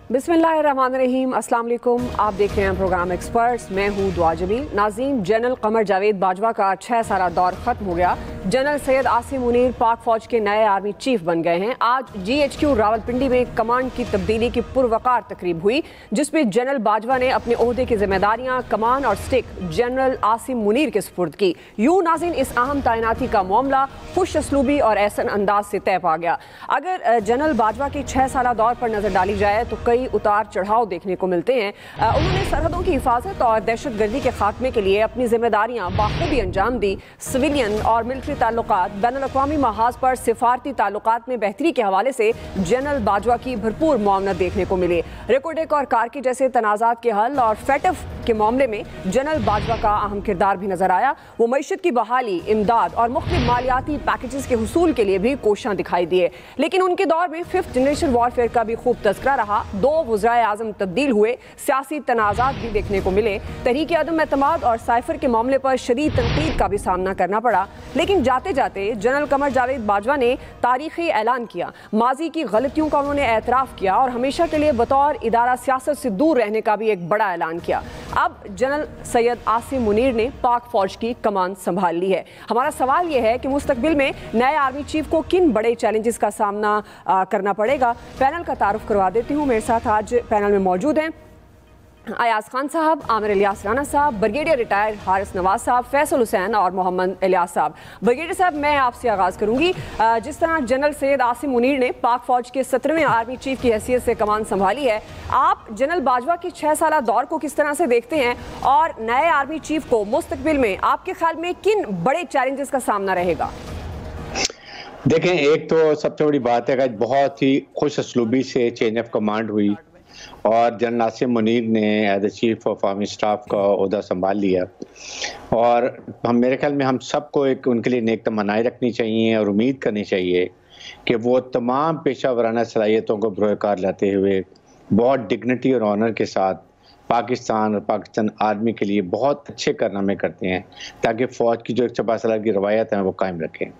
बिस्मिल्लाहिर्रहमानिर्रहीम, अस्सलाम वालेकुम। आप देख रहे हैं प्रोग्राम एक्सपर्ट्स। मैं हूँ दुआ जमील। नाज़रीन, जनरल कमर जावेद बाजवा का 6 साला दौर ख़त्म हो गया। जनरल सैयद आसिम मुनीर पाक फ़ौज के नए आर्मी चीफ बन गए हैं। आज GHQ रावलपिंडी में कमांड की तब्दीली की पुरवकार तकरीब हुई, जिसमें जनरल बाजवा ने अपने ओहदे की जिम्मेदारियाँ कमान और स्टिक जनरल आसिम मुनीर के सुपुर्द की। यूँ नाज़रीन, इस अहम तैनाती का मामला खुश असलूबी और एहसन अंदाज से तय पा गया। अगर जनरल बाजवा के 6 साला दौर पर नजर डाली जाए तो कई उतार चढ़ाव देखने को मिलते हैं। उन्होंने सरहदों की हिफाजत और दहशतगर्दी के खात्मे के लिए अपनी जिम्मेदारियां बाखूबी अंजाम दी। सिविलियन और मिलिट्री ताल्लुकात, बैनुल-अक़वामी महाज पर सिफारती ताल्लुकात में बेहतरी के हवाले से जनरल बाजवा की भरपूर मुआवनत देखने को मिली। रिकोडेक और कार्की जैसे तनाज़ात के हल और फेटफ के मामले में जनरल बाजवा का अहम किरदार भी नजर आया। वो मईशत की बहाली, इमदाद और मुख्तलिफ मालियाती पैकेजेस के हुसूल के लिए भी कोशियां दिखाई दिए। लेकिन उनके दौर में 5th जनरेशन वॉरफेयर का भी खूब तज़किरा रहा। 2 वज़राए आज़म तब्दील हुए, सियासी तनाज़ात भी देखने को मिले। तहरीक अदम एतमाद और साइफर के मामले पर शदीद तनकीद का भी सामना करना पड़ा। लेकिन जाते जाते जनरल कमर जावेद बाजवा ने तारीखी ऐलान किया, माजी की गलतियों का उन्होंने एतराफ़ किया और हमेशा के लिए बतौर इदारा सियासत से दूर रहने का भी एक बड़ा ऐलान किया। अब जनरल सैयद आसिम मुनीर ने पाक फ़ौज की कमान संभाल ली है। हमारा सवाल यह है कि मुस्तकबिल में नए आर्मी चीफ को किन बड़े चैलेंजेस का सामना करना पड़ेगा। पैनल का तारुफ करवा देती हूँ। मेरे साथ आज पैनल में मौजूद हैं अयाज खान साहब, आमिर इलियास राना साहब, ब्रिगेडियर रिटायर्ड हारिस नवाज साहब, फैसल हुसैन और मोहम्मद इलियास साहब। ब्रिगेडियर साहब, मैं आपसे आगाज़ करूंगी। जिस तरह जनरल सैयद आसिम मुनीर ने पाक फ़ौज के 17वें आर्मी चीफ की हैसियत से कमान संभाली है, आप जनरल बाजवा के 6 साला दौर को किस तरह से देखते हैं और नए आर्मी चीफ को मुस्तकबिल में आपके ख्याल में किन बड़े चैलेंजेस का सामना रहेगा? देखें, एक तो सबसे बड़ी बात है कि बहुत ही खुश असलूबी से चेंज ऑफ कमांड हुई और जनरल आसिम मुनीर ने as a chief of army staff का ओहदा संभाल लिया। और मेरे ख्याल में हम सबको एक उनके लिए नेक तमन्नाएं रखनी चाहिए और उम्मीद करनी चाहिए कि वो तमाम पेशा वराना सलाहियतों को बरोकार लाते हुए बहुत डिग्निटी और ऑनर के साथ पाकिस्तान और पाकिस्तान आर्मी के लिए बहुत अच्छे कारनामे करते हैं, ताकि फ़ौज की जो 105 साल की रवायत है वो कायम रखें।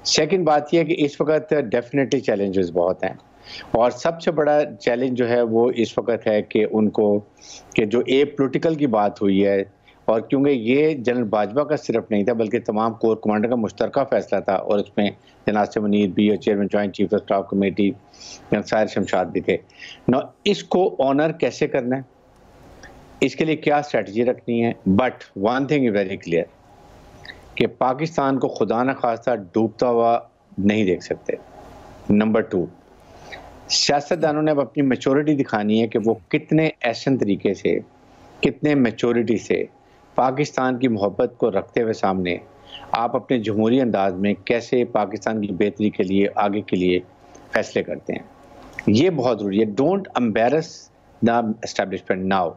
सेकंड बात यह है कि इस वक्त डेफिनेटली चैलेंजेस बहुत हैं और सबसे बड़ा चैलेंज जो है वो इस वक्त है कि उनको कि जो पॉलिटिकल की बात हुई है, और क्योंकि ये जनरल बाजवा का सिर्फ नहीं था बल्कि तमाम कोर कमांडर का मुश्तरका फैसला था और उसमें जनरल आसिम मुनीर भी और chairman joint chief of staff committee Sahir Shamshad भी थे ना। इसको ऑनर कैसे करना है, इसके लिए क्या स्ट्रेटजी रखनी है। But one thing is very clear कि पाकिस्तान को खुदा न खास्ता डूबता हुआ नहीं देख सकते। नंबर 2, सियासतदानों ने अब अपनी मैच्योरिटी दिखानी है कि वो कितने ऐसन तरीके से, कितने मैच्योरिटी से पाकिस्तान की मोहब्बत को रखते हुए सामने आप अपने जमहूरी अंदाज में कैसे पाकिस्तान की बेहतरी के लिए, आगे के लिए फैसले करते हैं। ये बहुत ज़रूरी है। Don't embarrass the establishment now,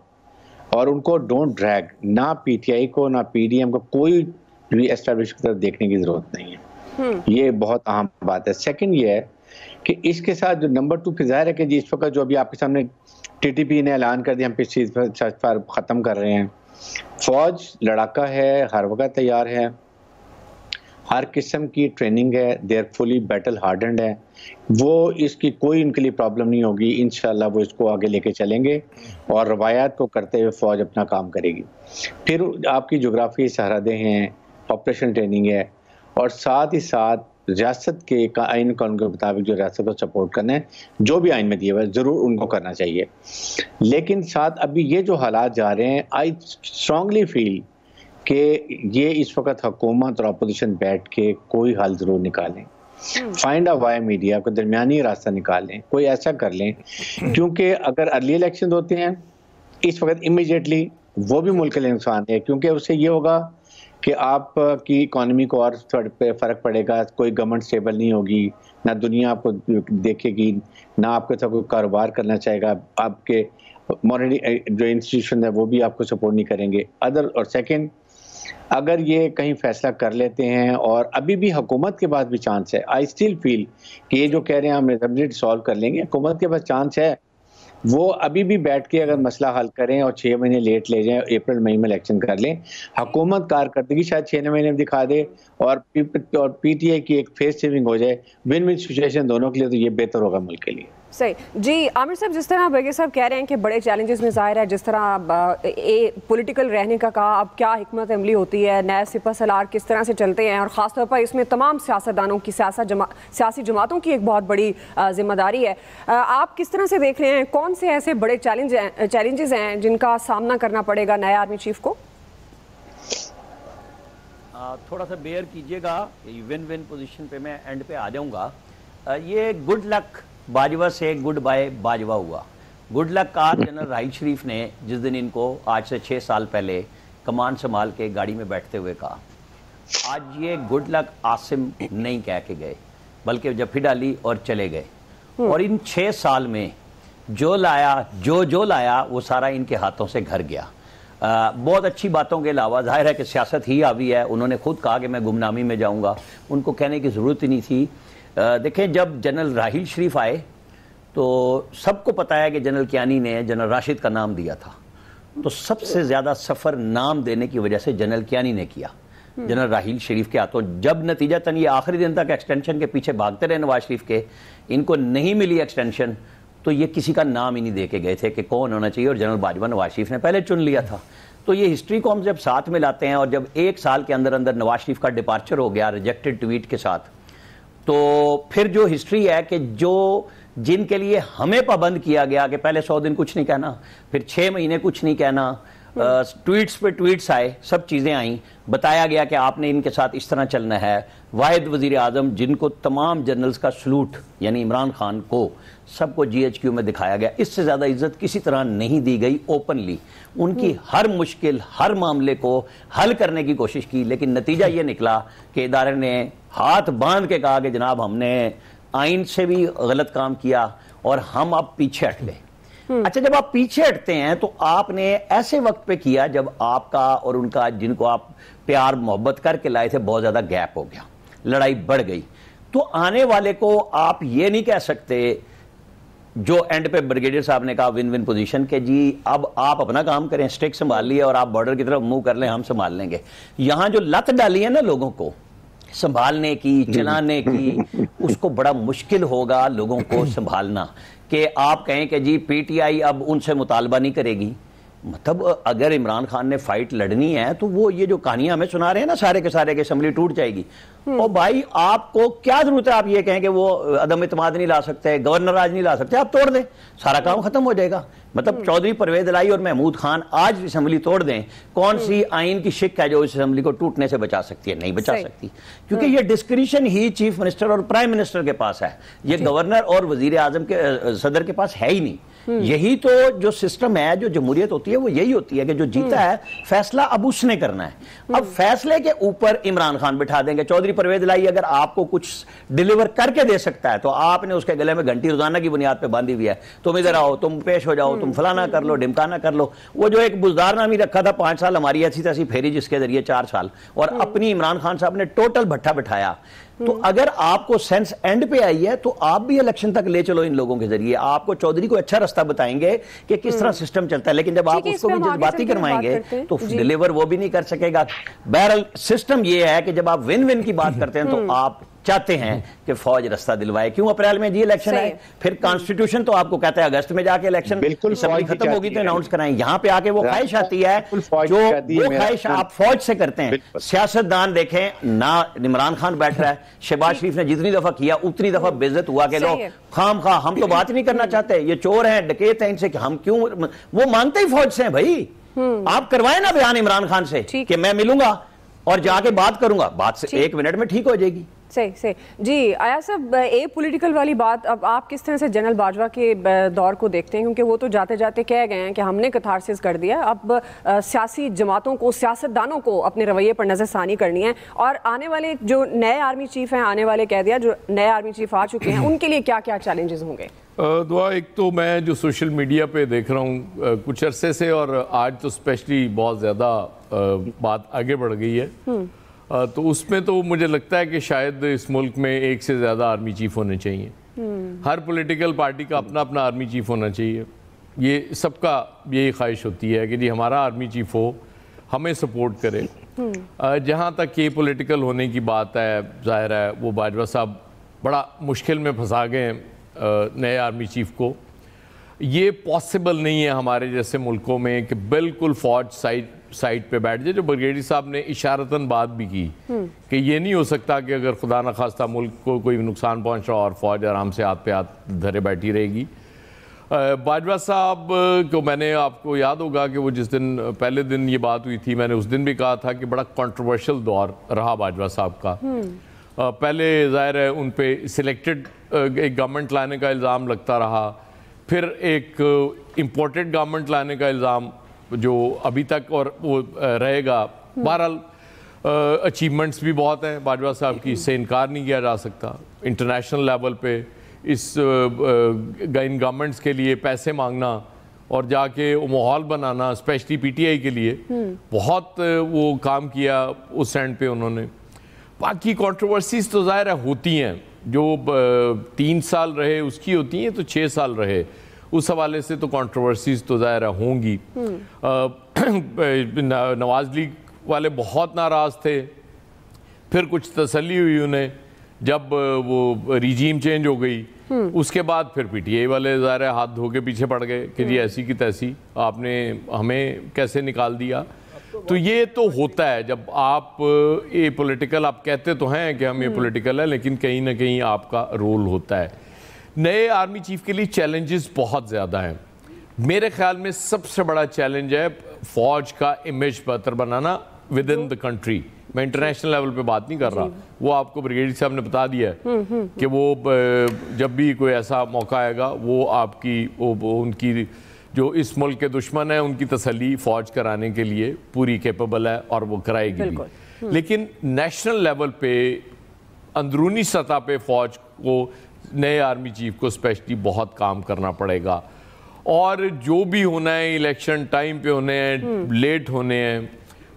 और उनको डोंट ड्रैग, ना PTI को ना PDM को कोई भी एस्टेब्लिश की तरफ देखने की ज़रूरत नहीं है। ये बहुत अहम बात है। सेकंड ये है कि इसके साथ जो नंबर 2 फिर ज़ाहिर है कि जिस वक्त जो अभी आपके सामने TTP ने ऐलान कर दिया हम इस चीज़ पर ख़त्म कर रहे हैं। फ़ौज लड़ाका है, हर वक्त तैयार है, हर किस्म की ट्रेनिंग है, देयर फुली बैटल हार्डन्ड है। वो इसकी कोई उनके लिए प्रॉब्लम नहीं होगी। इंशाल्लाह वो इसको आगे लेके चलेंगे और रवायात को करते हुए फ़ौज अपना काम करेगी। फिर आपकी जोग्राफी सरहदें हैं, ऑपरेशन ट्रेनिंग है, और साथ ही साथ रियासत के आइन कानून के मुताबिक जो रियासत को सपोर्ट करना है, जो भी आइन में दिया हुआ है ज़रूर उनको करना चाहिए। लेकिन साथ अभी ये जो हालात जा रहे हैं, आई स्ट्रांगली फील कि ये इस वक्त हुकूमत और अपोजिशन बैठ के कोई हल ज़रूर निकालें, फाइंड अ वाई मीडिया को दरमियानी रास्ता निकालें, कोई ऐसा कर लें। क्योंकि अगर अर्ली इलेक्शन होते हैं इस वक्त इमीडिएटली, वो भी मुल्क के लिए नुकसान है, क्योंकि उससे ये होगा कि आपकी इकॉनमी को और फ़र्क पड़ेगा, कोई गवर्नमेंट स्टेबल नहीं होगी, ना दुनिया आपको देखेगी, ना आपके साथ कोई कारोबार करना चाहेगा, आपके मॉनेटरी जो इंस्टीट्यूशन है वो भी आपको सपोर्ट नहीं करेंगे। और सेकंड, अगर ये कहीं फैसला कर लेते हैं और अभी भी हुकूमत के पास भी चांस है, आई स्टिल फील कि ये जो कह रहे हैं हम इमीडिएट सॉल्व कर लेंगे, हुकूमत के पास चांस है, वो अभी भी बैठ के अगर मसला हल करें और 6 महीने लेट ले जाएं, अप्रैल मई में इलेक्शन कर लें, हुकूमत कारकर्दगी शायद 6 महीने में दिखा दे और PTI की एक फेस सेविंग हो जाए, विन विन सिचुएशन दोनों के लिए, तो ये बेहतर होगा मुल्क के लिए। सही जी। आमिर साहब, जिस तरह बगे साहब कह रहे हैं कि बड़े चैलेंजेस में ज़ाहिर है, जिस तरह पॉलिटिकल रहने का कहा, अब क्या हिकमत अमली होती है, नए सिपह सलार किस तरह से चलते हैं, और ख़ासतौर पर इसमें तमाम सियासतदानों की सियासी जमातों की एक बहुत बड़ी जिम्मेदारी है। आप किस तरह से देख रहे हैं, कौन से ऐसे बड़े चैलेंजेस हैं जिनका सामना करना पड़ेगा नए आर्मी चीफ को? थोड़ा सा बेयर कीजिएगा, विन विन पोजीशन पे मैं एंड पे आ जाऊंगा। ये गुड लक बाजवा से गुड बाय बाजवा हुआ। गुड लक का जनरल राहिल शरीफ ने जिस दिन इनको आज से 6 साल पहले कमान संभाल के गाड़ी में बैठते हुए कहा, आज ये गुड लक आसिम नहीं कह के गए, बल्कि जफ्फी डाली और चले गए। और इन 6 साल में जो लाया जो लाया वो सारा इनके हाथों से घर गया। बहुत अच्छी बातों के अलावा जाहिर है कि सियासत ही हावी है। उन्होंने खुद कहा कि मैं गुमनामी में जाऊंगा, उनको कहने की ज़रूरत ही नहीं थी। देखें, जब जनरल राहिल शरीफ आए तो सबको पता है कि जनरल कियानी ने जनरल राशिद का नाम दिया था, तो सबसे ज़्यादा सफ़र नाम देने की वजह से जनरल कियानी ने किया जनरल राहिल शरीफ के हाथों। जब नतीजतन ये आखिरी दिन तक एक्सटेंशन के पीछे भागते रहे नवाज शरीफ के, इनको नहीं मिली एक्सटेंशन, तो ये किसी का नाम ही नहीं दे के गए थे कि कौन होना चाहिए, और जनरल बाजवा नवाज शरीफ ने पहले चुन लिया था। तो ये हिस्ट्री को हम जब साथ में लाते हैं, और जब 1 साल के अंदर अंदर नवाज शरीफ का डिपार्चर हो गया रिजेक्टेड ट्वीट के साथ, तो फिर जो हिस्ट्री है कि जिनके लिए हमें पाबंद किया गया कि पहले 100 दिन कुछ नहीं कहना, फिर 6 महीने कुछ नहीं कहना, ट्वीट्स पे ट्वीट्स आए, सब चीज़ें आई, बताया गया कि आपने इनके साथ इस तरह चलना है। वाहिद वज़ीर आज़म जिनको तमाम जनरल्स का सलूट, यानी इमरान खान को, सबको GHQ में दिखाया गया। इससे ज़्यादा इज्जत किसी तरह नहीं दी गई ओपनली। उनकी हर मुश्किल, हर मामले को हल करने की कोशिश की, लेकिन नतीजा ये निकला कि इदारे ने हाथ बांध के कहा कि जनाब हमने आइन से भी गलत काम किया और हम अब पीछे हट गए। अच्छा, जब आप पीछे हटते हैं तो आपने ऐसे वक्त पे किया जब आपका और उनका, जिनको आप प्यार मोहब्बत करके लाए थे, बहुत ज्यादा गैप हो गया, लड़ाई बढ़ गई। तो आने वाले को आप ये नहीं कह सकते, जो एंड पे ब्रिगेडियर साहब ने कहा विन विन पोजीशन के, जी अब आप अपना काम करें, स्टिक संभाल लिए और आप बॉर्डर की तरफ मूव कर लें, हम संभाल लेंगे। यहां जो लत डाली है ना लोगों को संभालने की, चलाने की, उसको बड़ा मुश्किल होगा लोगों को संभालना। कि आप कहें कि जी PTI अब उनसे मुतालबा नहीं करेगी, मतलब अगर इमरान खान ने फाइट लड़नी है तो वो ये जो कहानियां हमें सुना रहे हैं ना सारे के सारे, के असेंबली टूट जाएगी, और भाई आपको क्या जरूरत है आप ये कहें कि वो अदम इत्मीनान नहीं ला सकते, गवर्नर आज नहीं ला सकते, आप तोड़ दें, सारा काम खत्म हो जाएगा। मतलब चौधरी परवेज इलाही और महमूद खान आज असेंबली तोड़ दें, कौन सी आइन की शिक है जो इस असेंबली को टूटने से बचा सकती है? नहीं बचा सकती, क्योंकि ये डिस्क्रिशन ही चीफ मिनिस्टर और प्राइम मिनिस्टर के पास है, ये गवर्नर और वजीर आजम के, सदर के पास है ही नहीं। यही तो जो सिस्टम है, जो जमहूरियत होती है, वो यही होती है कि जो जीता है फैसला अब उसने करना है। अब फैसले के ऊपर इमरान खान बिठा देंगे। चौधरी परवेज इलाही अगर आपको कुछ डिलीवर करके दे सकता है तो आपने उसके गले में घंटी रोजाना की बुनियाद पे बांधी हुई है, तुम इधर आओ, तुम पेश हो जाओ, तुम फलाना कर लो, ढिमकाना कर लो। वो जो एक बुजदार नामी रखा था 5 साल, हमारी ऐसी तैसी फेरी जिसके जरिए 4 साल, और अपनी इमरान खान साहब ने टोटल भट्ठा बिठाया। तो अगर आपको सेंस एंड पे आई है तो आप भी इलेक्शन तक ले चलो इन लोगों के जरिए, आपको चौधरी को अच्छा रास्ता बताएंगे कि किस तरह सिस्टम चलता है, लेकिन जब आप उसको भी जज्बाती करवाएंगे तो डिलीवर वो भी नहीं कर सकेगा। बहरहाल सिस्टम ये है कि जब आप विन विन की बात करते हैं तो आप चाहते हैं कि फौज रास्ता दिलवाए। क्यों अप्रैल में जी इलेक्शन है, फिर कॉन्स्टिट्यूशन तो आपको कहता है अगस्त में जाके इलेक्शन असेंबली खत्म होगी तो अनाउंस कराएं। यहाँ पे आके वो ख्वाहिश आती है, जो वो ख्वाहिश आप फौज से करते हैं। सियासतदान देखें ना, इमरान खान बैठ रहा है, शहबाज शरीफ ने जितनी दफा किया उतनी दफा बेइज्जत हुआ कि लो खाम खा, हम तो बात नहीं करना चाहते, ये चोर हैं, डकैत हैं, इनसे हम क्यों, वो मांगते ही फौज से हैं भाई। आप करवाए ना बयान इमरान खान से कि मैं मिलूंगा और जाके बात करूंगा, बात से 1 मिनट में ठीक हो जाएगी। सही सही जी। आया साहब, ए पॉलिटिकल वाली बात, अब आप किस तरह से जनरल बाजवा के दौर को देखते हैं? क्योंकि वो तो जाते जाते कह गए हैं कि हमने कथारसिस कर दिया, अब सियासी जमातों को, सियासतदानों को अपने रवैये पर नज़रसानी करनी है, और आने वाले जो नए आर्मी चीफ हैं, आने वाले कह दिया जो नए आर्मी चीफ आ चुके हैं, उनके लिए क्या क्या चैलेंजेस होंगे? दुआ, एक तो मैं जो सोशल मीडिया पे देख रहा हूँ कुछ अरसे से, और आज तो स्पेशली बहुत ज़्यादा बात आगे बढ़ गई है, तो उसमें तो मुझे लगता है कि शायद इस मुल्क में 1 से ज़्यादा आर्मी चीफ होने चाहिए। हर पॉलिटिकल पार्टी का अपना अपना आर्मी चीफ होना चाहिए। ये सबका यही ख्वाहिश होती है कि जी हमारा आर्मी चीफ हो, हमें सपोर्ट करे। जहाँ तक ये पॉलिटिकल होने की बात है, जाहिर है वो बाजवा साहब बड़ा मुश्किल में फंसा गए हैं नए आर्मी चीफ को। ये पॉसिबल नहीं है हमारे जैसे मुल्कों में कि बिल्कुल फौज साइड पे बैठ जाए, जो ब्रिगेडियर साहब ने इशारतन बात भी की कि ये नहीं हो सकता कि अगर खुदा न खास्ता मुल्क को कोई नुकसान पहुंच रहा और फौज आराम से हाथ पे हाथ धरे बैठी रहेगी। बाजवा साहब को मैंने, आपको याद होगा कि वो जिस दिन पहले दिन ये बात हुई थी, मैंने उस दिन भी कहा था कि बड़ा कंट्रोवर्शियल दौर रहा बाजवा साहब का। पहले ज़ाहिर है उन पे सिलेक्टेड एक गवर्नमेंट लाने का इल्ज़ाम लगता रहा, फिर एक इम्पोर्टेड गवर्नमेंट लाने का इल्ज़ाम जो अभी तक और वो रहेगा। बहरहाल अचीवमेंट्स भी बहुत हैं बाजवा साहब की, इससे इनकार नहीं किया जा सकता। इंटरनेशनल लेवल पे इन गवर्नमेंट्स के लिए पैसे मांगना और जाके वो माहौल बनाना, स्पेशली पीटीआई के लिए बहुत वो काम किया उस एंड पे उन्होंने। बाकी कंट्रोवर्सीज तो ज़ाहिर है होती हैं, जो 3 साल रहे उसकी होती हैं, तो 6 साल रहे उस हवाले से तो कंट्रोवर्सीज तो ज़ाहिर होंगी। नवाज लीग वाले बहुत नाराज़ थे, फिर कुछ तसल्ली हुई उन्हें जब वो रिजीम चेंज हो गई, उसके बाद फिर पीटीआई वाले ज़ाहिर हाथ धो के पीछे पड़ गए कि जी ऐसी की तैसी आपने हमें कैसे निकाल दिया। तो ये तो होता है जब आप ये पॉलिटिकल, आप कहते तो हैं कि हम ये पॉलिटिकल है, लेकिन कहीं ना कहीं आपका रोल होता है। नए आर्मी चीफ के लिए चैलेंजेस बहुत ज़्यादा हैं। मेरे ख्याल में सबसे बड़ा चैलेंज है फौज का इमेज बेहतर बनाना विद इन द कंट्री। मैं इंटरनेशनल लेवल पे बात नहीं कर रहा, वो आपको ब्रिगेडियर साहब ने बता दिया है कि वो जब भी कोई ऐसा मौका आएगा वो आपकी उनकी जो इस मुल्क के दुश्मन है उनकी तसल्ली फौज कराने के लिए पूरी कैपेबल है और वो कराएगी भी। लेकिन नेशनल लेवल पे, अंदरूनी सतह पे फौज को, नए आर्मी चीफ को स्पेशली बहुत काम करना पड़ेगा। और जो भी होना है, इलेक्शन टाइम पे होने हैं, लेट होने हैं।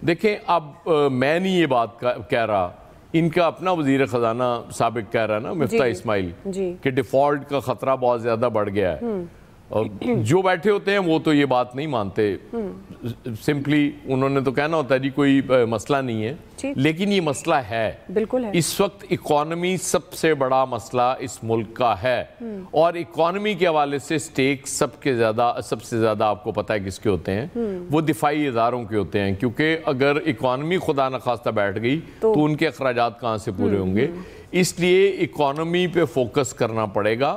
देखें अब मैं नहीं ये बात कह रहा, इनका अपना वजीर ख़जाना साबिक कह रहा है ना, मिफ्ता इस्माइल, कि डिफ़ॉल्ट का ख़तरा बहुत ज़्यादा बढ़ गया है। और जो बैठे होते हैं वो तो ये बात नहीं मानते, सिंपली उन्होंने तो कहना होता है जी कोई मसला नहीं है, लेकिन ये मसला है, बिल्कुल है। इस वक्त इकॉनमी सबसे बड़ा मसला इस मुल्क का है, और इकॉनमी के हवाले से स्टेक सबसे ज़्यादा आपको पता है किसके होते हैं, वो दिफाई इदारों के होते हैं। क्योंकि अगर इकॉनमी खुदा न खास्ता बैठ गई तो उनके अखराजात कहाँ से पूरे होंगे। इसलिए इकॉनमी पे फोकस करना पड़ेगा।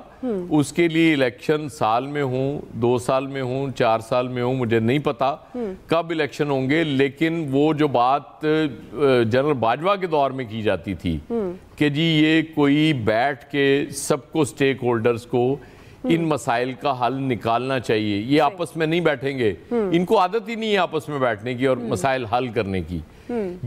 उसके लिए इलेक्शन साल में हो, 2 साल में हो, 4 साल में हो, मुझे नहीं पता कब इलेक्शन होंगे, लेकिन वो जो बात जनरल बाजवा के दौर में की जाती थी कि जी ये कोई बैठ के सबको, स्टेक होल्डर्स को इन मसाइल का हल निकालना चाहिए। ये आपस में नहीं बैठेंगे, इनको आदत ही नहीं है आपस में बैठने की और मसाइल हल करने की।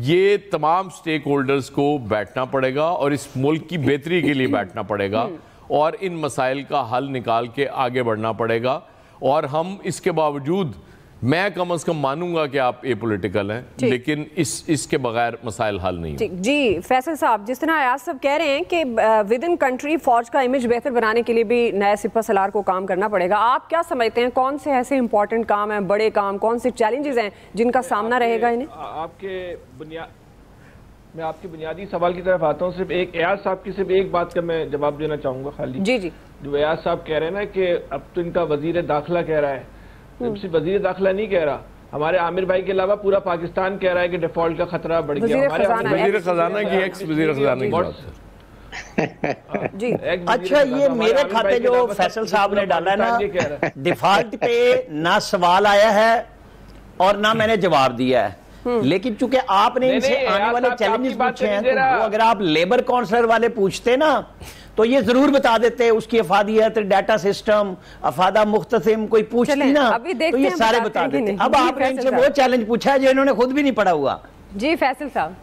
ये तमाम स्टेक होल्डर्स को बैठना पड़ेगा और इस मुल्क की बेहतरी के लिए बैठना पड़ेगा और इन मसाइल का हल निकाल के आगे बढ़ना पड़ेगा। और हम इसके बावजूद, मैं कम से कम मानूंगा कि आप ए पॉलिटिकल हैं, लेकिन इसके बगैर मसाइल हल नहीं। जी फैसल साहब, जिस तरह अयाज साहब कह रहे हैं कि विद इन कंट्री फौज का इमेज बेहतर बनाने के लिए भी नए सिपह सलार को काम करना पड़ेगा, आप क्या समझते हैं कौन से ऐसे इंपॉर्टेंट काम हैं, बड़े काम, कौन से चैलेंजेस हैं जिनका सामना रहेगा इन्हें? मैं आपके बुनियादी सवाल की तरफ आता हूँ। सिर्फ एक एयाज साहब की सिर्फ एक बात का मैं जवाब देना चाहूँगा खाली। जी जी, जो एयाज साहब कह रहे हैं ना कि अब तो इनका वजीर दाखिला कह रहा है, सिर्फ वजीर दाखिला नहीं कह रहा, हमारे आमिर भाई के अलावा पूरा पाकिस्तान कह रहा है कि डिफॉल्ट का खतरा बढ़ गया। वजीर खजाना की, एक्स वजीर खजाना की जी। अच्छा, ये मेरे खाते जो फैसल साहब ने डाला है ना, डिफॉल्ट पे ना सवाल आया है और ना मैंने जवाब दिया है, लेकिन चूंकि आपने इनसे आने वाले चैलेंजेस पूछे हैं, तो वो अगर आप लेबर काउंसलर वाले पूछते ना तो ये जरूर बता देते, उसकी अफादियत, डाटा सिस्टम, अफादा मुख्तसिम कोई पूछती ना तो ये सारे बता देते। अब आपने इनसे वो चैलेंज पूछा है जो इन्होंने खुद भी नहीं पढ़ा हुआ। जी फैसल साहब,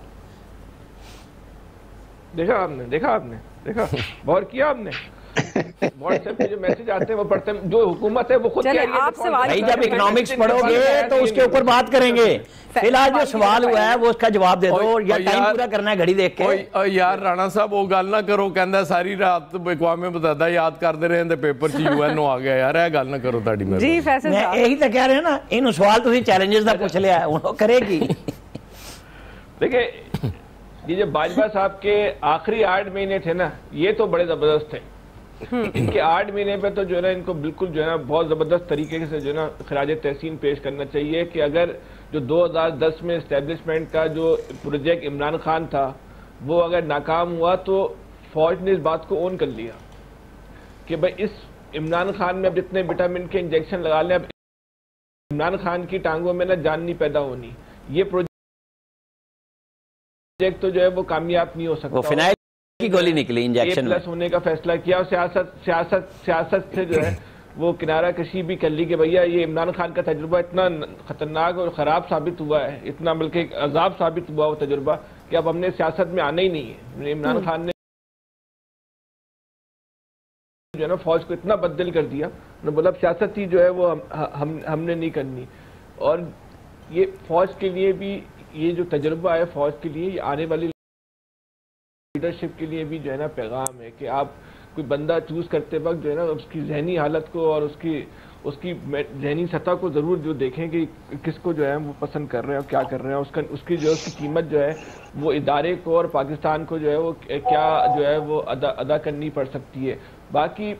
देखा गौर किया आपने? व्हाट्सएप पे जो मैसेज आते हैं वो पढ़ते हैं, जो हुकूमत है वो खुद कह रही है। भाई जब इकोनॉमिक्स पढ़ोगे तो उसके ऊपर बात करेंगे। फिलहाल जो सवाल हुआ है वो उसका जवाब दे दो, या टाइम पूरा करना है घड़ी देख के। यार राणा साहब वो गल ना करो, कहंदा सारी रात अक़वामे मुत्तहिदा याद करते रहे पेपर च यूएन आ गया। यार ये गल ना करो ताड़ी। जी फैसल साहब, यही तो कह रहे हैं ना, इन सवाल तुसीं चैलेंजेस दा पूछ लिया, वो करेगी। देखिए ये जो बाजवा साहब के आखिरी 8 महीने थे ना, ये तो बड़े जबरदस्त थे। इनके 8 महीने पे तो जो है ना इनको बिल्कुल जो है ना बहुत ज़बरदस्त तरीके से जो है ना खराज तहसीन पेश करना चाहिए कि अगर जो 2010 में इस्टेब्लिशमेंट का जो प्रोजेक्ट इमरान खान था वो अगर नाकाम हुआ तो फौज ने इस बात को ओन कर लिया कि भाई इस इमरान खान में अब जितने विटामिन के इंजेक्शन लगा लें, अब इमरान खान की टांगों में ना जान नहीं पैदा होनी। ये प्रोजेक्ट तो जो है वो कामयाब नहीं हो सकता। वो फिनाइल की गोली निकली इंजेक्शन प्लस होने का फैसला किया और सियासत से जो है वो किनारा कशी भी कर ली कि भैया ये इमरान खान का तजुर्बा इतना खतरनाक और ख़राब साबित हुआ है, इतना बल्कि अजाब साबित हुआ वो तजुर्बा कि अब हमने सियासत में आना ही नहीं है। इमरान खान ने जो है ना फौज को इतना बदल कर दिया, उन्होंने बोला सियासत ही जो है वो हमने नहीं करनी। और ये फौज के लिए भी ये जो तजुर्बा है फौज के लिए, ये आने वाली लीडरशिप के लिए भी जो है ना पैगाम है कि आप कोई बंदा चूज करते वक्त जो है ना उसकी जहनी हालत को और उसकी जहनी सतह को ज़रूर जो देखें कि किसको जो है वो पसंद कर रहे हैं और क्या कर रहे हैं, उसकी कीमत जो है वो इदारे को और पाकिस्तान को जो है वो क्या जो है वो अदा करनी पड़ सकती है। बाकी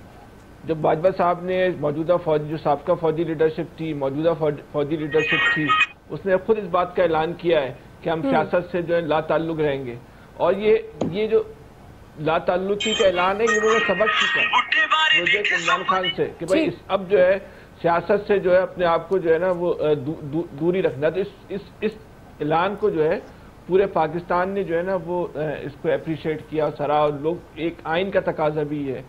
जब बाजवा साहब ने मौजूदा फौजी जो साबका फौजी लीडरशिप थी, मौजूदा फौजी लीडरशिप थी, उसने खुद इस बात का ऐलान किया है कि हम सियासत से जो है ला ताल्लुक रहेंगे। और ये जो ला ताल्लुकी का ऐलान है ये उन्होंने सबक सीखा प्रोजेक्ट इमरान खान से कि भाई अब जो है सियासत से जो है अपने आप को जो है ना वो दूरी रखना। तो इस ऐलान को जो है पूरे पाकिस्तान ने जो है ना वो इसको अप्रिशिएट किया, सराहा। और लोग एक आइन का तकाजा भी है,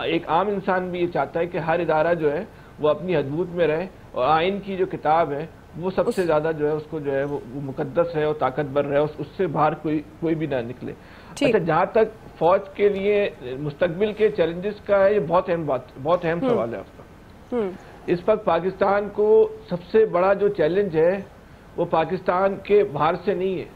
एक आम इंसान भी ये चाहता है कि हर इदारा जो है वो अपनी हदूद में रहे और आइन की जो किताब है वो सबसे ज्यादा जो है उसको जो है वो मुकद्दस है और ताकतवर रहे, उससे बाहर कोई भी ना निकले। अच्छा, जहाँ तक फौज के लिए मुस्तकबिल के चैलेंजेस का है, ये बहुत अहम सवाल है आपका। इस वक्त पाकिस्तान को सबसे बड़ा जो चैलेंज है वो पाकिस्तान के बाहर से नहीं है,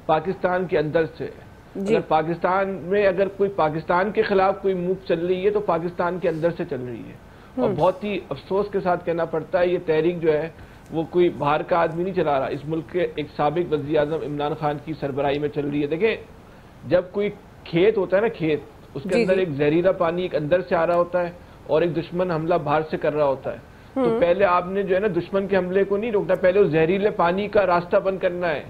पाकिस्तान के अंदर से है। अगर पाकिस्तान में अगर कोई पाकिस्तान के खिलाफ कोई मूव चल रही है तो पाकिस्तान के अंदर से चल रही है। और बहुत ही अफसोस के साथ कहना पड़ता है ये तहरीक जो है वो कोई बाहर का आदमी नहीं चला रहा, इस मुल्क के एक साबिक वज़ीर आज़म इमरान खान की सरबराही में चल रही है। देखें, जब कोई खेत होता है ना, खेत, उसके अंदर एक जहरीला पानी एक अंदर से आ रहा होता है और एक दुश्मन हमला बाहर से कर रहा होता है, तो पहले आपने जो है ना दुश्मन के हमले को नहीं रोकना, पहले उस जहरीले पानी का रास्ता बंद करना है।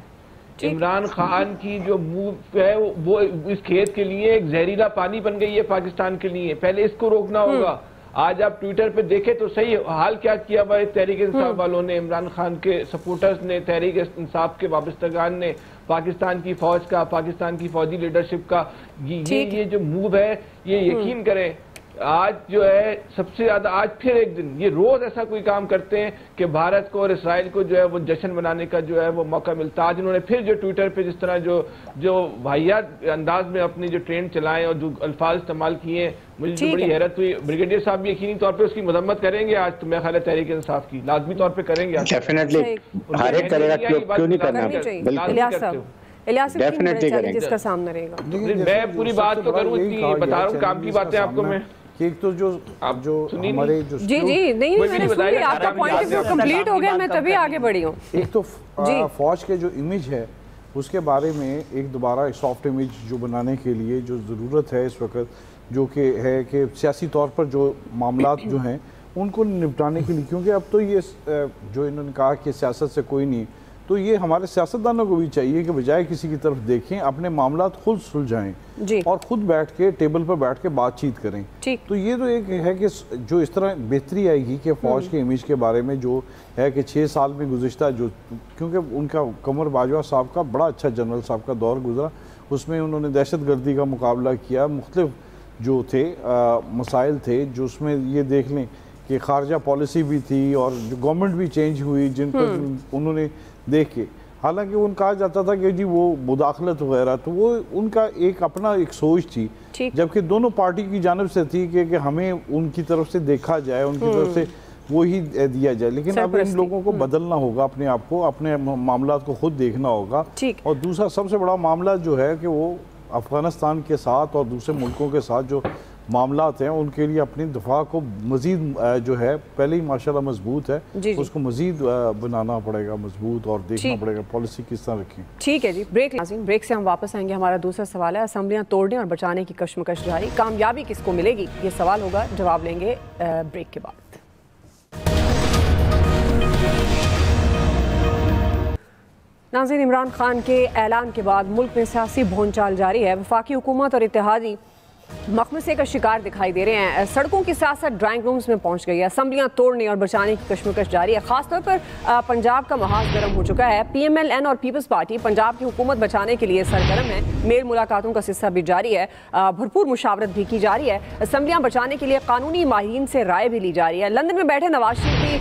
इमरान खान की जो मूव है वो इस खेत के लिए एक जहरीला पानी बन गई है पाकिस्तान के लिए, पहले इसको रोकना होगा। आज आप ट्विटर पे देखें तो सही हाल क्या किया हुआ है तहरीक इंसाफ वालों ने, इमरान खान के सपोर्टर्स ने, तहरीक इंसाफ के वाबस्तगान ने, पाकिस्तान की फौज का, पाकिस्तान की फौजी लीडरशिप का ये जो मूव है, ये यकीन करें आज जो है सबसे ज्यादा, आज फिर एक दिन ये रोज ऐसा कोई काम करते हैं कि भारत को और इसराइल को जो है वो जश्न मनाने का जो है वो मौका मिलता है। आज इन्होंने फिर जो ट्विटर पे जिस तरह जो वाहियात अंदाज में अपनी जो ट्रेंड चलाएं और जो अल्फाज इस्तेमाल किए, मुझे बड़ी हैरत हुई। ब्रिगेडियर साहब भी यकीनी तौर पे उसकी मदम्मत करेंगे आज, तो मैं ख्याल है तहरीक इंसाफ की लाजमी तौर पे करेंगे। डेफिनेटली हर एक करेगा, क्यों नहीं करना, बिल्कुल डेफिनेटली करेंगे, जिसका सामना रहेगा। मैं पूरी बात तो करूँ, बता रहा हूँ काम की बातें आपको मैं कि एक तो जो हमारे जो जी नहीं मैंने सुन लिया, आपका पॉइंट ऑफ व्यू कंप्लीट हो गया, मैं तभी आगे बढ़ी हूँ। एक तो फौज के जो इमेज है उसके बारे में एक दोबारा सॉफ्ट इमेज जो बनाने के लिए जो ज़रूरत है इस वक्त, जो कि है कि सियासी तौर पर जो मामलात जो हैं उनको निपटाने के लिए, क्योंकि अब तो ये जो इन्होंने कहा कि सियासत से कोई नहीं, तो ये हमारे सियासतदानों को भी चाहिए कि बजाय किसी की तरफ देखें अपने मामलात खुद सुलझाएं और खुद बैठ के टेबल पर बैठ के बातचीत करें। तो ये तो एक है कि जो इस तरह बेहतरी आएगी कि फ़ौज के इमेज के बारे में जो है कि 6 साल में गुज़िश्ता जो, क्योंकि उनका कमर बाजवा साहब का बड़ा अच्छा जनरल साहब का दौर गुजरा, उसमें उन्होंने दहशत गर्दी का मुकाबला किया, मुख्तलिफ जो थे मसाइल थे, जो उसमें ये देख लें कि खारजा पॉलिसी भी थी और जो गवर्नमेंट भी चेंज हुई जिन पर उन्होंने देख के, हालांकि उन कहा जाता था कि जी वो मुदाखलत वगैरह, तो वो उनका एक अपना एक सोच थी, जबकि दोनों पार्टी की जानिब से थी कि हमें उनकी तरफ से देखा जाए, उनकी तरफ से वो ही दिया जाए। लेकिन अब इन लोगों को बदलना होगा, अपने आप को, अपने मामला को खुद देखना होगा। और दूसरा सबसे बड़ा मामला जो है कि वो अफगानिस्तान के साथ और दूसरे मुल्कों के साथ जो मामलात हैं उनके लिए अपनी दफा को मज़ीद जो है पहले ही माशाल्लाह मजबूत है, जी। उसको मज़ीद बनाना पड़ेगा मजबूत और देखना पड़ेगा पॉलिसी किस तरह रखें। ठीक है जी, ब्रेक से हम वापस आएंगे। हमारा दूसरा सवाल है, असम्बलियाँ तोड़ने और बचाने की कश्मकश जारी, कामयाबी किसको मिलेगी, ये सवाल होगा, जवाब लेंगे ब्रेक के बाद। नाज़रीन, इमरान खान के ऐलान के बाद मुल्क में सियासी भूनचाल जारी है। वफाकी हुकूमत और इत्तेहादी मखमसे का शिकार दिखाई दे रहे हैं। सड़कों की सियासत ड्राइंग रूम्स में पहुंच गई है। असम्बलियां तोड़ने और बचाने की कश्मकश जारी है। खासतौर पर पंजाब का महाज गर्म हो चुका है। PMLN और पीपल्स पार्टी पंजाब की हुकूमत बचाने के लिए सरगर्म है। मेल मुलाकातों का सिलसिला भी जारी है। भरपूर मुशावरत भी की जा रही है। असम्बलियां बचाने के लिए कानूनी माहिरीन से राय भी ली जा रही है। लंदन में बैठे नवाज शरीफ भी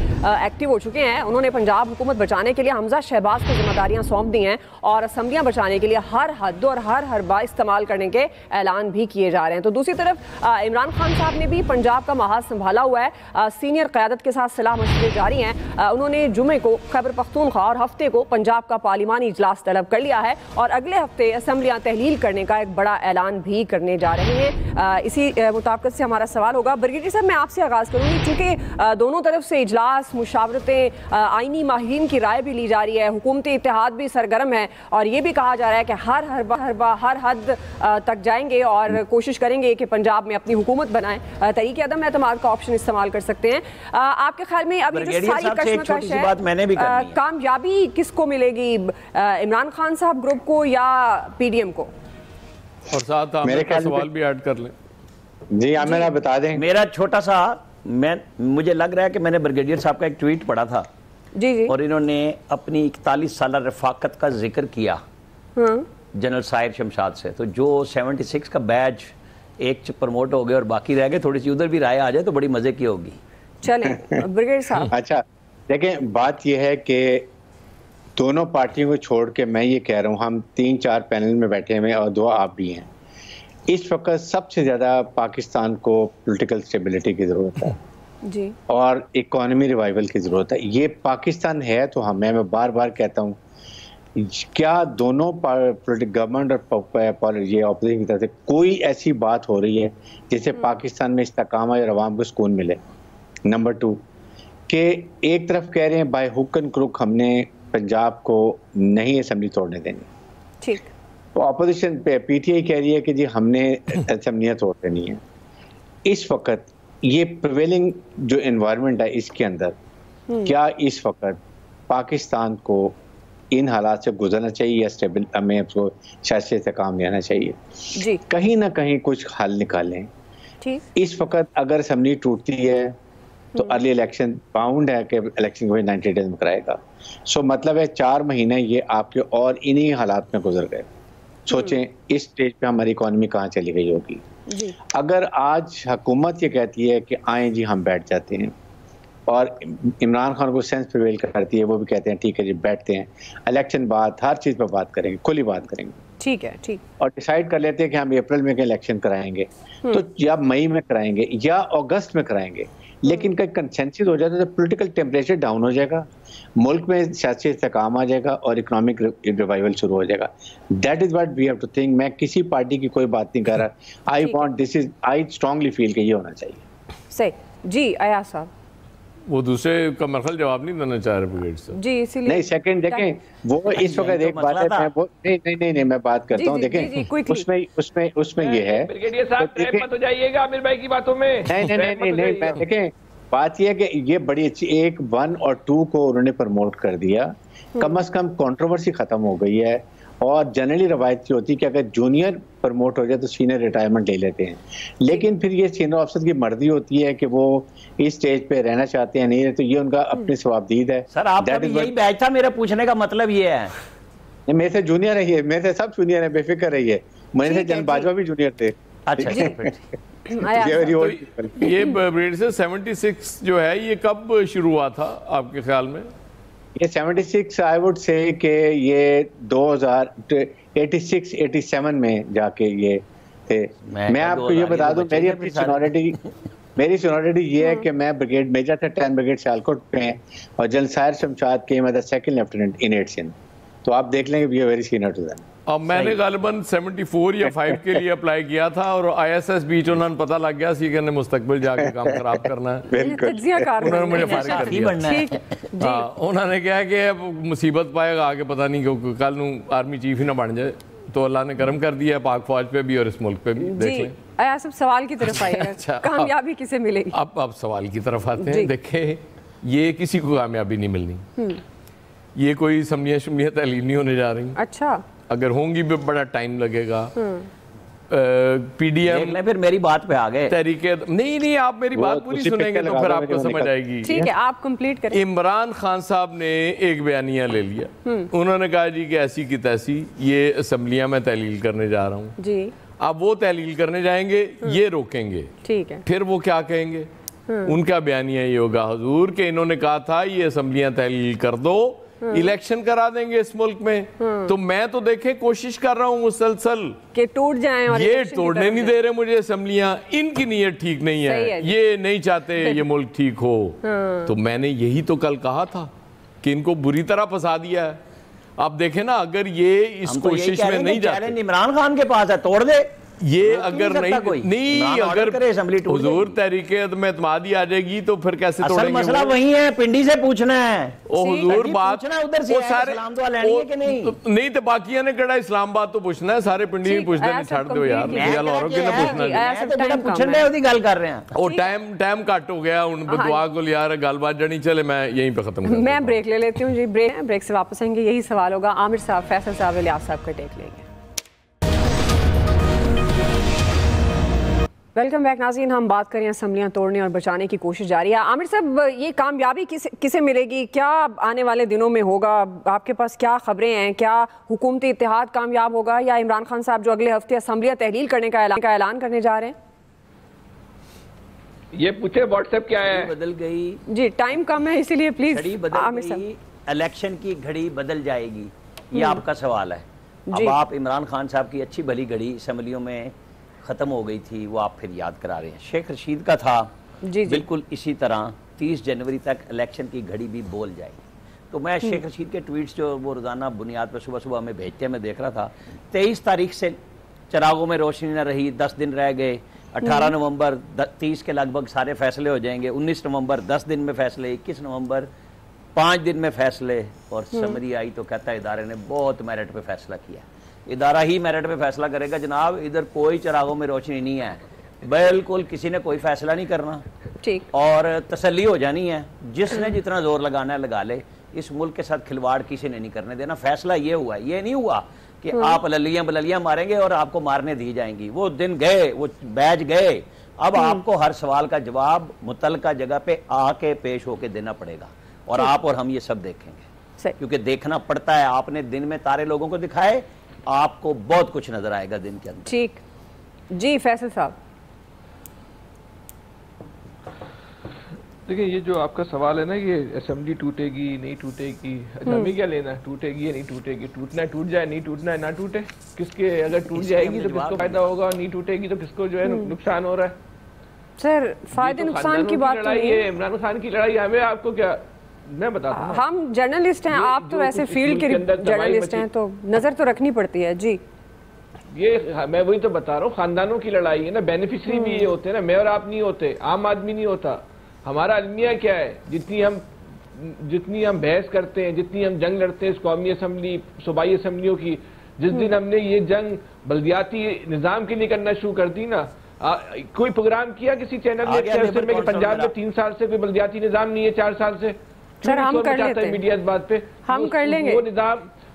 एक्टिव हो चुके हैं। उन्होंने पंजाब हुकूमत बचाने के लिए हमजा शहबाज को जिम्मेदारियां सौंप दी हैं और असम्बलियां बचाने के लिए हर हद और हर हरबा इस्तेमाल करने के ऐलान भी किए जा रहे हैं। तो दूसरी तरफ इमरान खान साहब ने भी पंजाब का महाज संभाला हुआ है। सीनियर क़यादत के साथ सलाह मशवरे जारी हैं। उन्होंने जुमे को खैबर पख्तूनख्वा और हफ्ते को पंजाब का पार्लिमानी इजलास तलब कर लिया है और अगले हफ्ते असम्बलियां तहलील करने का एक बड़ा ऐलान भी करने जा रहे हैं। इसी मुताबिक से हमारा सवाल होगा, ब्रिगेडियर साहब मैं आपसे आगाज़ करूँगी, चूँकि दोनों तरफ से इजलास, मुशावरतें, आइनी माहिरीन की राय भी ली जा रही है, हुकूमती इत्तेहाद भी सरगर्म है और ये भी कहा जा रहा है कि हर हरबा हर हद तक जाएंगे और कोशिश करेंगे कि पंजाब में अपनी हुकूमत बनाएं। तरीके अदम एतमाद का ऑप्शन इस्तेमाल कर सकते हैं। आपके ख्याल में अभी जो सारी कश्मकश है, कामयाबी किसको मिलेगी, इमरान खान साहब ग्रुप को या PDM को? और साथ मेरे का सवाल भी ऐड कर लें। जी आमिर आप बता दें। मेरा छोटा सा, मुझे लग रहा है कि मैंने ब्रिगेडियर साहब का एक ट्वीट पढ़ा था जी और इन्होंने अपनी 41 साल रफाकत का जिक्र किया जनरल साहिर शमशाद से। तो जो 76 का बैच एक प्रमोट हो गए और बाकी रह गए, थोड़ी सी उधर भी राय आ जाए तो बड़ी मजे की होगी। चलें ब्रिगेडियर साहब। अच्छा देखें, बात यह है कि दोनों पार्टियों को छोड़ के मैं ये कह रहा हूँ, हम 3-4 पैनल में बैठे हुए और 2 आप भी हैं। इस वक्त सबसे ज़्यादा पाकिस्तान को पॉलिटिकल स्टेबिलिटी की ज़रूरत है जी और इकोनॉमी रिवाइवल की ज़रूरत है। ये पाकिस्तान है तो मैं बार बार कहता हूँ, क्या दोनों गवर्नमेंट और ये ऑपोजिशन की तरफ से कोई ऐसी बात हो रही है जिससे पाकिस्तान में इस्तेकाम और अवाम को सुकून मिले? नंबर 2 कि एक तरफ कह रहे हैं बाय हुक एंड क्रुक हमने पंजाब को नहीं असेंबली तोड़ने देनी, ठीक, तो अपोजिशन पे PTI कह रही है कि जी हमने असेंबलियाँ तोड़ देनी है। इस वक्त ये प्रिवेलिंग जो एनवायरनमेंट है इसके अंदर क्या इस वक्त पाकिस्तान को इन हालात से गुजरना चाहिए या स्टेबल हमें उसको सियासी से काम लेना चाहिए जी? कहीं ना कहीं कुछ हल निकालें। ठीक, इस वक्त अगर असेंबली टूटती है तो अर्ली इलेक्शन बाउंड है कि इलेक्शन को 90 डेज में कराएगा। सो मतलब है 4 महीने ये आपके और इन्हीं हालात में गुजर गए। सोचें इस स्टेज पे हमारी इकोनॉमी कहाँ चली गई होगी जी। अगर आज हुकूमत ये कहती है कि आए जी हम बैठ जाते हैं और इमरान खान को सेंस प्रिवेल करती है, वो भी कहते हैं ठीक है जी बैठते हैं, इलेक्शन बाद हर चीज़ पर बात करेंगे, खुली बात करेंगे, ठीक है, ठीक, और डिसाइड कर लेते हैं कि हम अप्रैल में इलेक्शन कराएंगे तो या मई में कराएंगे या अगस्त में कराएंगे, लेकिन कहीं कंसेंसस हो जाता है तो पॉलिटिकल टेम्परेचर डाउन हो जाएगा, मुल्क में सियासी इस्तेकाम आ जाएगा और इकोनॉमिक रिवाइवल शुरू हो जाएगा। That is what we have to think. मैं किसी पार्टी की कोई बात नहीं कर रहा, आई स्ट्रांगली फील कि ये होना चाहिए। सही जी। अयाज साहब वो दूसरे का मरखल जवाब नहीं देना चाह रहे ब्रिगेड साहब जी, इसीलिए नहीं सेकंड देखें, वो इस वक्त एक बात है, मैं वो नहीं मैं बात करता हूँ। देखें उसमें ये है, ब्रिगेडियर साहब ट्रैप मत हो जाइएगा आमिर भाई की बातों में। नहीं मैं देखें बात ये है कि ये बड़ी अच्छी 1, 1 और 2 को उन्होंने प्रमोट कर दिया, कम से कम कंट्रोवर्सी खत्म हो गई है। और जनरली रवायत की होती है कि अगर जूनियर प्रमोट हो जाए तो सीनियर रिटायरमेंट ले लेते हैं, लेकिन फिर ये सीनियर ऑफिसर की मर्जी होती है कि वो इस स्टेज पे रहना चाहते हैं नहीं, तो ये उनका अपनी सवाबदीद है। सर आपका भी यही बैच था, मेरा पूछने का मतलब ये है। मेरे से जूनियर है, मेरे से सब जूनियर है, बेफिक्र रहिए, मेरे से जन बाजवा भी जूनियर थे। अच्छा तो ये ब्रिगेड से 76 जो है ये कब शुरू हुआ था आपके ख्याल में? ये 76 आई वुड से कि ये 2086-87 में जाके ये थे। मैं आपको ये बता दूं, मेरी अपनी सोनोरिटी ये है कि मैं ब्रिगेड मेजर था 10 ब्रिगेड सियालकोट में और जनरल साहिर शमशाद के मैं सेकंड लेफ्टिनेंट इन 8 सिंध। तो आप देख लेंगे we are very senior to them. अब मैंने गालिबन 74 या 5 के लिए अप्लाई किया था और ISS बीच उन्होंने पता लग गया सी ने मुस्तकबिल जाके काम खराब करना है, उन्होंने मुझे फारिग कर दिया। उन्होंने कहा कि अब मुसीबत पाएगा आगे, पता नहीं क्यों कल नू आर्मी चीफ ही ना बन जाए, तो अल्लाह ने करम कर दिया पाक फौज पे भी और इस मुल्क पे भी। देख लें सब सवाल की तरफ आइए। अच्छा, कामयाबी किसे मिलेगी? अब सवाल की तरफ आते हैं। देखें, ये किसी को कामयाबी नहीं मिलनी, ये कोई असम्बलियाँ शम्बलियाँ तहलील नहीं होने जा रही। अच्छा, अगर होंगी भी बड़ा टाइम लगेगा। PDM फिर मेरी बात पे आ गए तरीके नहीं, आप मेरी बात पूरी सुनेंगे तो फिर आपको समझ आएगी। ठीक है, आप कंप्लीट करें। इमरान खान साहब ने एक बयानिया ले लिया, उन्होंने कहा जी कि ऐसी की तैसी ये असम्बलियाँ मैं तहलील करने जा रहा हूँ जी। अब वो तहलील करने जाएंगे, ये रोकेंगे, ठीक है, फिर वो क्या कहेंगे? उनका बयानिया ये होगा हुजूर के इन्होंने कहा था ये असम्बलियाँ तहलील कर दो, इलेक्शन करा देंगे इस मुल्क में। तो मैं तो देखे कोशिश कर रहा हूँ मुसलसल कि टूट जाएं और ये तोड़ने नहीं दे रहे मुझे असम्बलियाँ। इनकी नीयत ठीक नहीं है, ये नहीं चाहते ये मुल्क ठीक हो। तो मैंने यही तो कल कहा था कि इनको बुरी तरह फंसा दिया है। अब देखे ना, अगर ये इस कोशिश में नहीं जाते, इमरान खान के पास है, तोड़ दे ये अगर नहीं अगर हुजूर तहरीके में एतमादी आ जाएगी तो फिर कैसे तोड़ेंगे? मसला वही है, पिंडी से पूछना है। ओ हुजूर बात उधर से सारे नहीं तो बाकी ने कड़ा इस्लामाबाद तो पूछना है, सारे पिंडी में पूछना नहीं छाड़ दो यार, लाहौर के पूछना पूछने गल कर रहे हैं। ओ टाइम कट हो गया उन दुआ को यार गलबात जनी चले, मैं यहीं पे खत्म कर। मैं ब्रेक ले लेती हूँ जी, ब्रेक से वापस आएंगे। यही सवाल होगा आमिर साहब, फैसल साहब, इलियास साहब का टेक लेंगे। वेलकम बैक नाज़रीन, हम बात करें असम्बलियाँ तोड़ने और बचाने की कोशिश जारी है। आमिर साहब, ये कामयाबी किसे मिलेगी? क्या आने वाले दिनों में होगा? आपके पास क्या खबरें हैं? क्या हुकूमती इत्तेहाद कामयाब होगा या इमरान खान साहब जो अगले हफ्ते असम्बलियाँ तहलील करने का ऐलान करने जा रहे हैं? ये पूछे व्हाट्सएप क्या है? बदल गई जी, टाइम कम है इसीलिए प्लीज आमिर साहब। इलेक्शन की घड़ी बदल जाएगी, ये आपका सवाल है। अब आप इमरान खान साहब की अच्छी भली घड़ी असम्बलियों में ख़त्म हो गई थी, वो आप फिर याद करा रहे हैं। शेख रशीद का था जी बिल्कुल इसी तरह 30 जनवरी तक इलेक्शन की घड़ी भी बोल जाएगी। तो मैं शेख रशीद के ट्वीट्स जो वो रोज़ाना बुनियाद पर सुबह सुबह हमें भेजते हैं, मैं देख रहा था 23 तारीख से चिरागों में रोशनी न रही, 10 दिन रह गए। 18 नवंबर 30 के लगभग सारे फैसले हो जाएंगे। 19 नवंबर 10 दिन में फैसले, 21 नवंबर 5 दिन में फैसले। और समरी आई तो कहता है इदारे ने बहुत मेरिट पे फैसला किया। इदारा ही मेरिट पे फैसला करेगा जनाब, इधर कोई चिरागों में रोशनी नहीं है, बिल्कुल किसी ने कोई फैसला नहीं करना। ठीक, और तसल्ली हो जानी है, जिसने जितना जोर लगाना है लगा ले। इस मुल्क के साथ खिलवाड़ किसी ने नहीं करने देना। फैसला ये हुआ, ये नहीं हुआ कि आप ललियां बललियां मारेंगे और आपको मारने दी जाएंगी। वो दिन गए, वो बैच गए। अब आपको हर सवाल का जवाब मुतल्लिका जगह पे आके पेश होके देना पड़ेगा, और आप और हम ये सब देखेंगे, क्योंकि देखना पड़ता है। आपने दिन में तारे लोगों को दिखाए, आपको बहुत कुछ नजर आएगा दिन के अंदर। ठीक जी, फैसल साहब। देखिए, ये जो आपका सवाल है ना, ये असेंबली टूटेगी नहीं टूटेगी, हमें क्या लेना है टूटेगी या नहीं टूटेगी? टूटना है टूट जाए, नहीं टूटना है ना टूटे। किसके अगर टूट जाएगी तो किसको फायदा होगा, नहीं टूटेगी तो किसको जो है नुकसान हो रहा है? सर, फायदे नुकसान की बात लड़ाई है, इमरान खान की लड़ाई। हमें आपको क्या, मैं बताता हूं, हम जर्नलिस्ट हैं, आप तो वैसे फील्ड के जर्नलिस्ट हैं, तो नजर तो रखनी पड़ती है जी। ये मैं वही तो बता रहा हूँ, खानदानों की लड़ाई है ना। बेनिफिशरी भी ये होते हैं ना, मैं और आप नहीं होते, आम आदमी नहीं होता। हमारा अलमिया क्या है, जितनी हम बहस करते हैं, जितनी हम जंग लड़ते हैं इस कौमी असम्बली सूबाई असम्बलियों की, जिस दिन हमने ये जंग बल्दियाती निज़ाम के लिए करना शुरू कर दी ना, कोई प्रोग्राम किया किसी चैनल ने पंजाब में 3 साल से कोई बल्दियाती निज़ाम नहीं है, 4 साल से? सर, हम कर लेते हैं मीडिया इस बात पे, हम कर लेंगे।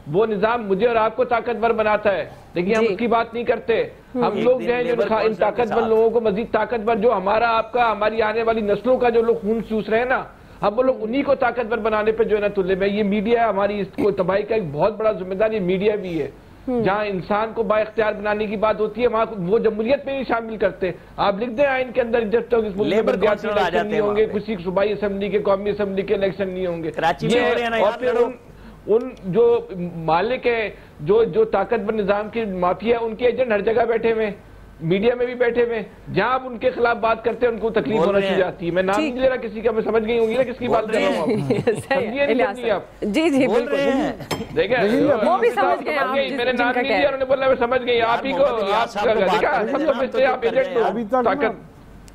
वो निज़ाम मुझे और आपको ताकतवर बनाता है, लेकिन हम उसकी बात नहीं करते। हम लोग जो है इन ताकतवर लोगों को मजीद ताकतवर, जो हमारा आपका हमारी आने वाली नस्लों का जो लोग खून चूस रहे हैं ना, हम वो लोग उन्हीं को ताकतवर बनाने पे जो है ना तुले में। ये मीडिया हमारी इसको तबाही का एक बहुत बड़ा जिम्मेदार ये मीडिया भी है। जहाँ इंसान को बाइख्तियार बनाने की बात होती है, वहाँ वो जमहूरियत में नहीं शामिल करते। आप लिख दें आइन के अंदर, जब तक इस मुल्क में इलेक्शन नहीं होंगे, किसी सूबाई असम्बली के कौमी असम्बली के इलेक्शन नहीं होंगे, और फिर उन जो मालिक है, जो ताकतवर निजाम की माफिया, उनके एजेंट हर जगह बैठे हुए। मीडिया में भी बैठे हुए, जहां आप उनके खिलाफ बात करते हैं उनको तकलीफ होना शुरू जाती है। मैं नाम नहीं ले रहा किसी का, मैं समझ गई होंगी ना किसकी बात कर रहा हूँ। जी जी बिल्कुल, देखिए वो भी समझ गए आप, मैंने नाम नहीं लिया, उन्होंने बोला मैं समझ गई। आप ही को अभी तक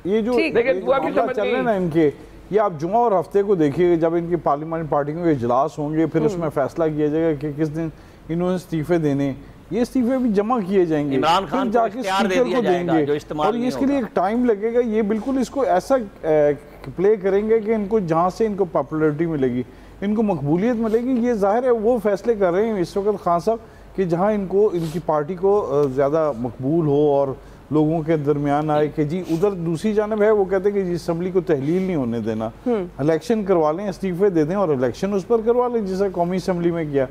ये जो चल रहे ना इनके, ये आप जुमा और हफ्ते को देखिए, जब इनकी पार्लियामेंट पार्टियों के इजलास होंगे फिर उसमें फैसला किया जाएगा कि किस दिन इन्होंने इस्तीफे देने, ये इस्तीफे भी जमा किए जाएंगे, फिर जाके स्पीकर को देंगे और इसके लिए एक टाइम लगेगा। ये बिल्कुल इसको ऐसा प्ले करेंगे कि इनको जहाँ से इनको पॉपुलैरिटी मिलेगी, इनको मकबूलियत मिलेगी। ये जाहिर है वो फैसले कर रहे हैं इस वक्त खान साहब कि जहाँ इनको इनकी पार्टी को ज़्यादा मकबूल हो और लोगों के दरमियान आए कि जी। उधर दूसरी जानब है वो कहते हैं कि असम्बली को तहलील नहीं होने देना, इलेक्शन करवा लें, इस्तीफे दे दें और इलेक्शन उस पर करवा लें जैसा कौमी असम्बली में किया।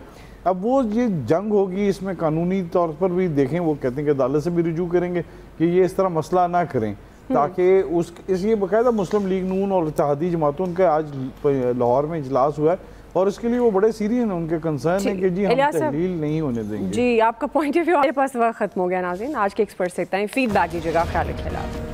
अब वो ये जंग होगी, इसमें कानूनी तौर पर भी देखें, वो कहते हैं कि अदालत से भी रुजू करेंगे कि ये इस तरह मसला ना करें, ताकि ये बाकायदा मुस्लिम लीग नून और इत्तेहादी जमातों का आज लाहौर में इजलास हुआ है और इसके लिए वो बड़े सीरियस हैं, उनके कंसर्न है कि जी हम तहलील नहीं होने देंगे। जी आपका पॉइंट ऑफ व्यू, मेरे पास वक्त खत्म हो गया नाज़रीन, आज के एक्सपर्ट से इतना ही। फीडबैक दीजिएगा, ख्याल रखिएगा।